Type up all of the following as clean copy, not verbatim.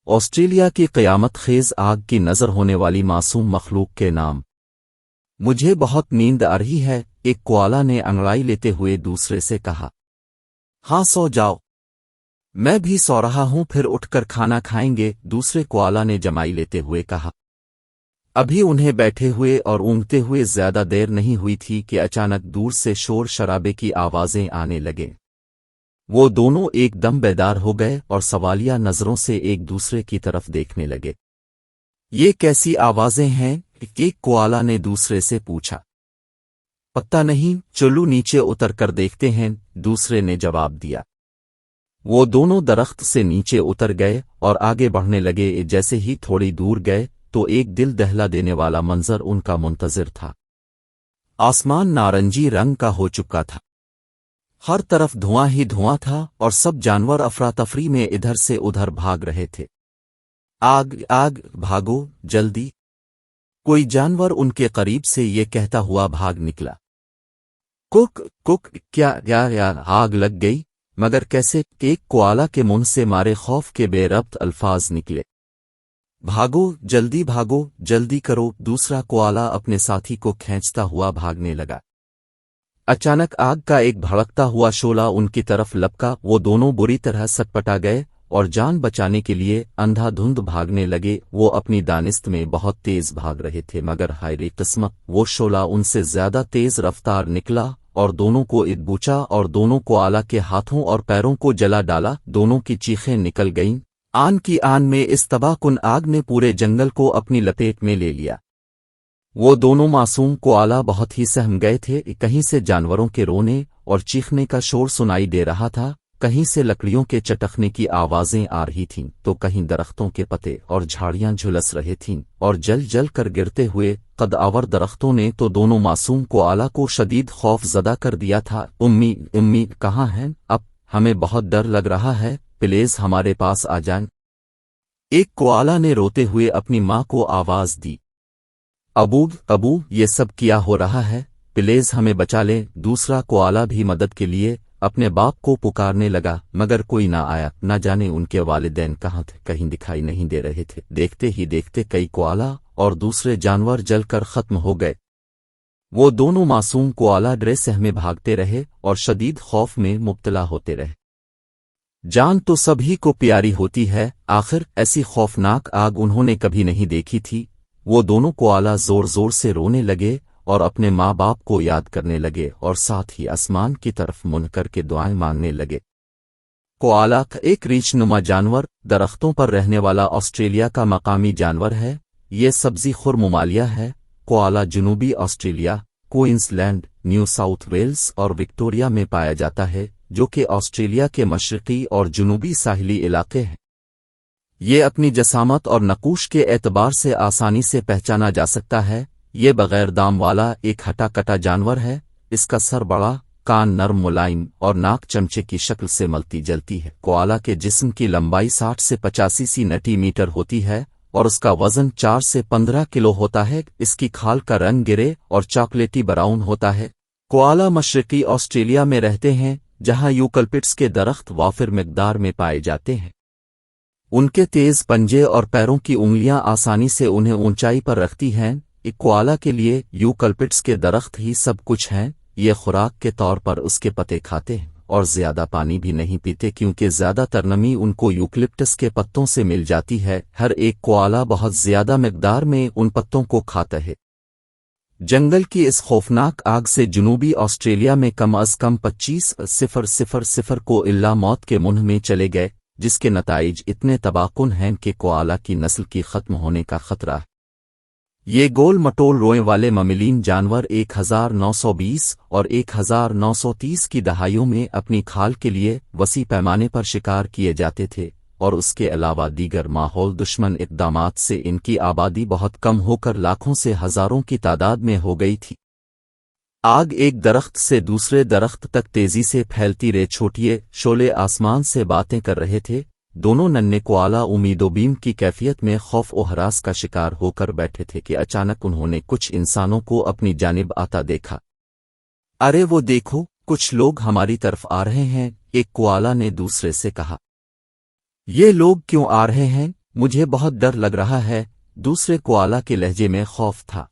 Australia کی قیامت خیز آگ کی نظر ہونے والی معصوم مخلوق کے نام۔ مجھے بہت نیند آ رہی ہے، ایک کوالا نے انگڑائی لیتے ہوئے دوسرے سے کہا۔ ہاں سو جاؤ، میں بھی سو رہا ہوں، پھر اٹھ کر کھانا کھائیں گے، دوسرے کوالا نے جمائی لیتے ہوئے کہا۔ ابھی انہیں بیٹھے ہوئے اور اونگتے ہوئے زیادہ دیر نہیں ہوئی تھی کہ اچانک دور سے شور شرابے کی آوازیں آنے لگیں۔ وہ دونوں ایک دم بیدار ہو گئے اور سوالیہ نظروں سے ایک دوسرے کی طرف دیکھنے لگے۔ یہ کیسی آوازیں ہیں؟ ایک کوالا نے دوسرے سے پوچھا۔ پتہ نہیں، چلو نیچے اتر کر دیکھتے ہیں، دوسرے نے جواب دیا۔ وہ دونوں درخت سے نیچے اتر گئے اور آگے بڑھنے لگے۔ جیسے ہی تھوڑی دور گئے تو ایک دل دہلا دینے والا منظر ان کا منتظر تھا۔ آسمان نارنجی رنگ کا ہو چکا تھا، ہر طرف دھواں ہی دھواں تھا اور سب جانور افراتفری میں ادھر سے ادھر بھاگ رہے تھے۔ آگ آگ، بھاگو جلدی! کوئی جانور ان کے قریب سے یہ کہتا ہوا بھاگ نکلا۔ کک کک، کیا آگ لگ گئی؟ مگر کیسے؟ ایک کوالا کے منہ سے مارے خوف کے بے ربط الفاظ نکلے۔ بھاگو جلدی، بھاگو جلدی کرو! دوسرا کوالا اپنے ساتھی کو کھینچتا ہوا بھاگنے لگا۔ اچانک آگ کا ایک بھڑکتا ہوا شعلہ ان کی طرف لپکا، وہ دونوں بری طرح سٹپٹا گئے اور جان بچانے کے لیے اندھا دھند بھاگنے لگے۔ وہ اپنی دانست میں بہت تیز بھاگ رہے تھے، مگر ہائے قسمت، وہ شعلہ ان سے زیادہ تیز رفتار نکلا اور دونوں کو ادبوچا اور دونوں کوالا کے ہاتھوں اور پیروں کو جلا ڈالا۔ دونوں کی چیخیں نکل گئیں۔ آن کی آن میں اس تباہ کن آگ نے پورے جنگل کو اپنی لپیٹ میں لے لیا۔ وہ دونوں معصوم کوالا بہت ہی سہم گئے تھے۔ کہیں سے جانوروں کے رونے اور چیخنے کا شور سنائی دے رہا تھا، کہیں سے لکڑیوں کے چٹکنے کی آوازیں آ رہی تھیں، تو کہیں درختوں کے پتے اور جھاڑیاں جھلس رہے تھیں اور جل جل کر گرتے ہوئے قد آور درختوں نے تو دونوں معصوم کوالا کو شدید خوف زدہ کر دیا تھا۔ امی امی کہاں ہیں؟ اب ہمیں بہت ڈر لگ رہا ہے، پلیز ہمارے پاس آ جائیں۔ ایک کوالا نے روتے ہوئے اپنی ماں کو آواز دی۔ ابو یہ سب کیا ہو رہا ہے؟ پلیز ہمیں بچا لیں۔ دوسرا کوالا بھی مدد کے لیے اپنے باپ کو پکارنے لگا، مگر کوئی نہ آیا۔ نہ جانے ان کے والدین کہاں تھے، کہیں دکھائی نہیں دے رہے تھے۔ دیکھتے ہی دیکھتے کئی کوالا اور دوسرے جانور جل کر ختم ہو گئے۔ وہ دونوں معصوم کوالا ڈرے سہمے بھاگتے رہے اور شدید خوف میں مبتلا ہوتے رہے۔ جان تو سبھی کو پیاری ہوتی ہے، آخر ایسی خوفناک آگ انہوں نے کبھی نہیں دیکھی تھی۔ وہ دونوں کوالا زور زور سے رونے لگے اور اپنے ماں باپ کو یاد کرنے لگے اور ساتھ ہی آسمان کی طرف منہ کر کے دعائیں مانگنے لگے۔ کوالا ایک ریچھ نما جانور، درختوں پر رہنے والا آسٹریلیا کا مقامی جانور ہے۔ یہ سبزی خور ممالیہ ہے۔ کوالا جنوبی Australia, Queensland, New South Wales اور وکٹوریا میں پایا جاتا ہے، جو کہ آسٹریلیا کے مشرقی اور جنوبی ساحلی علاقے ہیں۔ یہ اپنی جسامت اور نقوش کے اعتبار سے آسانی سے پہچانا جا سکتا ہے۔ یہ بغیر دام والا ایک ہٹا کٹا جانور ہے۔ اس کا سر بڑا، کان نرم ملائم اور ناک چمچے کی شکل سے ملتی جلتی ہے۔ کوالا کے جسم کی لمبائی 60 سے 85 سینٹی میٹر ہوتی ہے اور اس کا وزن 4 سے 15 کلو ہوتا ہے۔ اس کی کھال کا رنگ گرے اور چاکلیٹی براؤن ہوتا ہے۔ کوالا مشرقی آسٹریلیا میں رہتے ہیں، جہاں یوکلپٹس کے درخت وافر مقدار میں پائے جاتے ہیں۔ ان کے تیز پنجے اور پیروں کی انگلیاں آسانی سے انہیں اونچائی پر رکھتی ہیں۔ ایک کوالا کے لیے یوکلپٹس کے درخت ہی سب کچھ ہیں۔ یہ خوراک کے طور پر اس کے پتے کھاتے ہیں اور زیادہ پانی بھی نہیں پیتے، کیونکہ زیادہ تر نمی ان کو یوکلپٹس کے پتوں سے مل جاتی ہے۔ ہر ایک کوالا بہت زیادہ مقدار میں ان پتوں کو کھاتا ہے۔ جنگل کی اس خوفناک آگ سے جنوبی آسٹریلیا میں کم از کم 25,000 کو الا موت کے منہ میں چلے گئے، جس کے نتائج اتنے تباہ کن ہیں کہ کوالا کی نسل کی ختم ہونے کا خطرہ ہے۔ یہ گول مٹول روئیں والے ممیلین جانور 1920 اور 1930 کی دہائیوں میں اپنی کھال کے لیے وسیع پیمانے پر شکار کیے جاتے تھے، اور اس کے علاوہ دیگر ماحول دشمن اقدامات سے ان کی آبادی بہت کم ہو کر لاکھوں سے ہزاروں کی تعداد میں ہو گئی تھی۔ آگ ایک درخت سے دوسرے درخت تک تیزی سے پھیلتی رہی، چھوٹے شعلے آسمان سے باتیں کر رہے تھے۔ دونوں ننھے کوالا امید و بیم کی کیفیت میں خوف و ہراس کا شکار ہو کر بیٹھے تھے کہ اچانک انہوں نے کچھ انسانوں کو اپنی جانب آتا دیکھا۔ ارے وہ دیکھو، کچھ لوگ ہماری طرف آ رہے ہیں، ایک کوالا نے دوسرے سے کہا۔ یہ لوگ کیوں آ رہے ہیں؟ مجھے بہت ڈر لگ رہا ہے، دوسرے کوآلا کے لہجے میں خوف تھا۔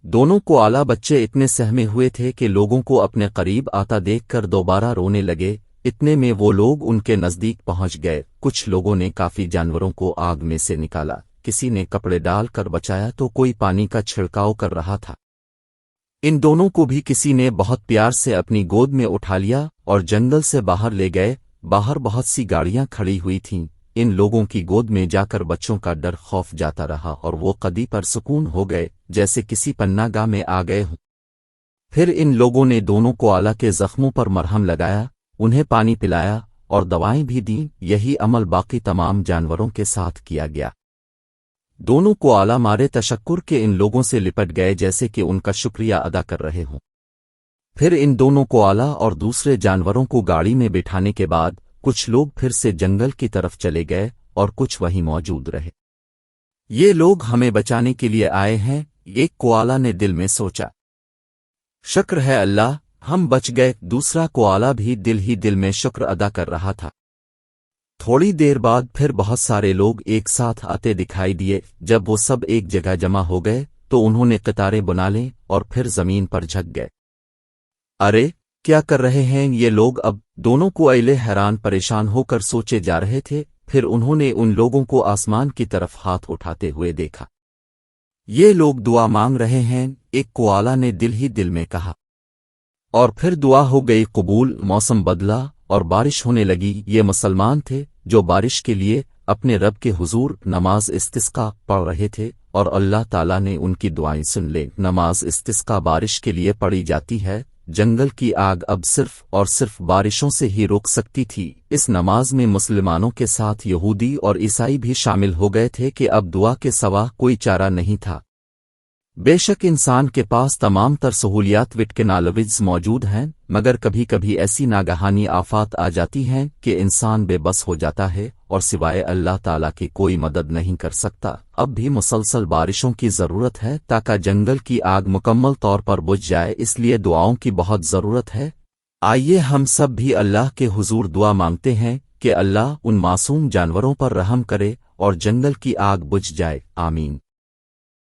دونوں کوآلا بچے اتنے سہمے ہوئے تھے کہ لوگوں کو اپنے قریب آتا دیکھ کر دوبارہ رونے لگے۔ اتنے میں وہ لوگ ان کے نزدیک پہنچ گئے۔ کچھ لوگوں نے کافی جانوروں کو آگ میں سے نکالا، کسی نے کپڑے ڈال کر بچایا تو کوئی پانی کا چھڑکاؤ کر رہا تھا۔ ان دونوں کو بھی کسی نے بہت پیار سے اپنی گود میں اٹھا لیا اور جنگل سے باہر لے گئے۔ باہر بہت سی گاڑیاں کھڑی ہوئی تھیں۔ ان لوگوں کی گود میں جا کر بچوں کا ڈر خوف جاتا رہا اور وہ قدی پر سکون ہو گئے، جیسے کسی پناہ گاہ میں آ گئے ہوں۔ پھر ان لوگوں نے دونوں کوآلا کے زخموں پر مرہم لگایا، انہیں پانی پلایا اور دوائیں بھی دیں۔ یہی عمل باقی تمام جانوروں کے ساتھ کیا گیا۔ دونوں کوآلا مارے تشکر کے ان لوگوں سے لپٹ گئے جیسے کہ ان کا شکریہ ادا کر رہے ہوں۔ پھر ان دونوں کوآلا اور دوسرے جانوروں کو گاڑی میں بٹھانے کے بعد کچھ لوگ پھر سے جنگل کی طرف چلے گئے اور کچھ وہیں موجود رہے۔ یہ لوگ ہمیں بچانے کے لیے آئے ہیں، ایک کوآلا نے دل میں سوچا۔ شکر ہے اللہ، ہم بچ گئے۔ دوسرا کوآلا بھی دل میں شکر ادا کر رہا تھا۔ تھوڑی دیر بعد پھر بہت سارے لوگ ایک ساتھ آتے دکھائی دیے۔ جب وہ سب ایک جگہ جمع ہو گئے تو انہوں نے قطاریں بنا لیں اور پھر زمین پر جھک گئے۔ ارے کیا کر رہے ہیں یہ لوگ؟ اب دونوں کوئلے حیران پریشان ہو کر سوچے جا رہے تھے۔ پھر انہوں نے ان لوگوں کو آسمان کی طرف ہاتھ اٹھاتے ہوئے دیکھا۔ یہ لوگ دعا مانگ رہے ہیں، ایک کوآلا نے دل میں کہا۔ اور پھر دعا ہو گئی قبول، موسم بدلا اور بارش ہونے لگی۔ یہ مسلمان تھے جو بارش کے لیے اپنے رب کے حضور نماز استسقا پڑھ رہے تھے، اور اللہ تعالیٰ نے ان کی دعائیں سن لیں۔ نماز استسقا بارش کے لیے پڑھی جاتی ہے۔ جنگل کی آگ اب صرف بارشوں سے ہی روک سکتی تھی۔ اس نماز میں مسلمانوں کے ساتھ یہودی اور عیسائی بھی شامل ہو گئے تھے کہ اب دعا کے سوا کوئی چارہ نہیں تھا۔ بے شک انسان کے پاس تمام تر سہولیات ٹیکنالوجیز موجود ہیں، مگر کبھی کبھی ایسی ناگہانی آفات آ جاتی ہیں کہ انسان بے بس ہو جاتا ہے اور سوائے اللہ تعالیٰ کی کوئی مدد نہیں کر سکتا۔ اب بھی مسلسل بارشوں کی ضرورت ہے تاکہ جنگل کی آگ مکمل طور پر بجھ جائے، اس لیے دعاؤں کی بہت ضرورت ہے۔ آئیے ہم سب بھی اللہ کے حضور دعا مانگتے ہیں کہ اللہ ان معصوم جانوروں پر رحم کرے اور جنگل کی آگ بجھ جائے، آمین۔